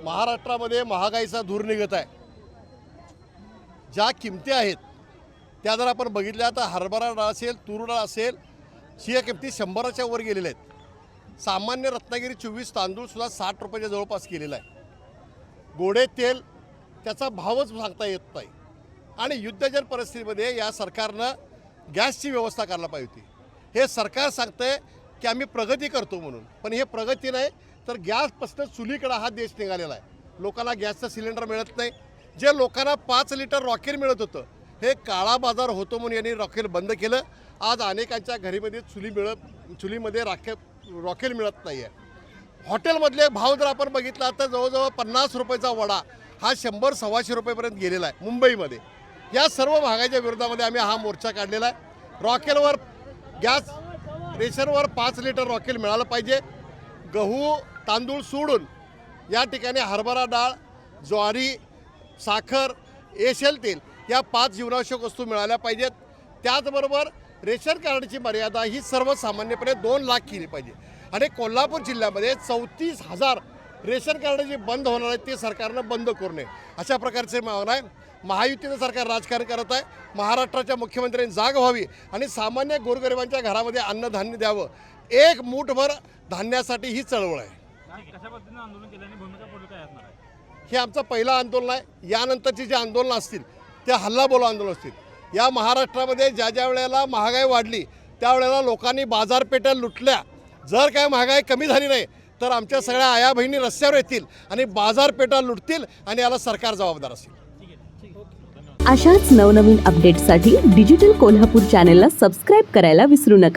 महाराष्ट्रामध्ये महागाईचा धूर निघत आहे। ज्या किमती आहेत त्या जर आपण बघितल्या तर हरभरा डाळ असेल, तूर डाळ असेल, या किमती 100च्या वर गेलेल्या आहेत। सामान्य रत्नागिरी 24 तांदूळ सुद्धा 60 रुपयाच्या जवळपास केलेला आहे। गोडे तेल त्याचा भावच सांगता येत नाही। आणि युद्धजन परिस्थितीमध्ये या सरकारनं गॅसची व्यवस्था करायला पाहिजे होती। हे सरकार सांगतंय की आम्ही प्रगती करतो म्हणून, पण हे प्रगती नाही तर गॅसपासून चुलीकडे हा देश निघालेला आहे। लोकांना गॅसचं सिलेंडर मिळत नाही। जे लोकांना 5 लिटर रॉकेल मिळत होतं हे काळा बाजार होतो म्हणून यांनी रॉकेल बंद केलं। आज अनेकांच्या घरीमध्ये चुलीमध्ये रॉकेल मिळत नाही आहे। हॉटेलमधले भाव जर आपण बघितला तर जवळजवळ 50 रुपयाचा वडा हा 100-125 रुपयेपर्यंत गेलेला आहे मुंबईमध्ये। या सर्व महागाईच्या विरोधामध्ये आम्ही हा मोर्चा काढलेला आहे। रॉकेलवर गॅस रेशनवर 5 लिटर रॉकेल मिळालं पाहिजे। गहू तांदूळ सोडून या ठिकाणी हरभरा डाळ, ज्वारी, साखर, एशेल तेल या 5 जीवनावश्यक वस्तू मिळाल्या पाहिजेत। त्याचबरोबर रेशन कार्डची मर्यादा ही सर्वसामान्यपणे 2 लाख केली पाहिजे। आणि कोल्हापूर जिल्ह्यामध्ये 34,000 रेशन कार्ड जे बंद होणार आहेत ते सरकारनं बंद करू नये अशा प्रकारचे मागणं आहे। महायुतीचं सरकार राजकारण करत आहे। महाराष्ट्राच्या मुख्यमंत्र्यांनी जाग व्हावी आणि सामान्य गोरगरिबांच्या घरामध्ये अन्नधान्य द्यावं। एक मूठभर धान्यासाठी ही चळवळ आहे। कशा पद्धतीने आंदोलन केल्याने भूमिका पुढे काय असणार आहे? हे आमचं पहिलं आंदोलन आहे। यानंतरची जी आंदोलन असतील ते हल्लाबोल आंदोलन असतील। या महाराष्ट्रामध्ये ज्या वेळेला महागाई वाढली त्यावेळेला लोकांनी बाजारपेठा लुटल्या। जर काय महागाई कमी झाली नाही तर आमच्या सगळ्या आया बहिणी रस्त्यावर येतील आणि बाजारपेठा लुटतील आणि याला सरकार जबाबदार असेल। अशाच नवनवीन अपडेट्ससाठी डिजिटल कोल्हापूर चॅनेलला सबस्क्राईब करायला विसरू नका।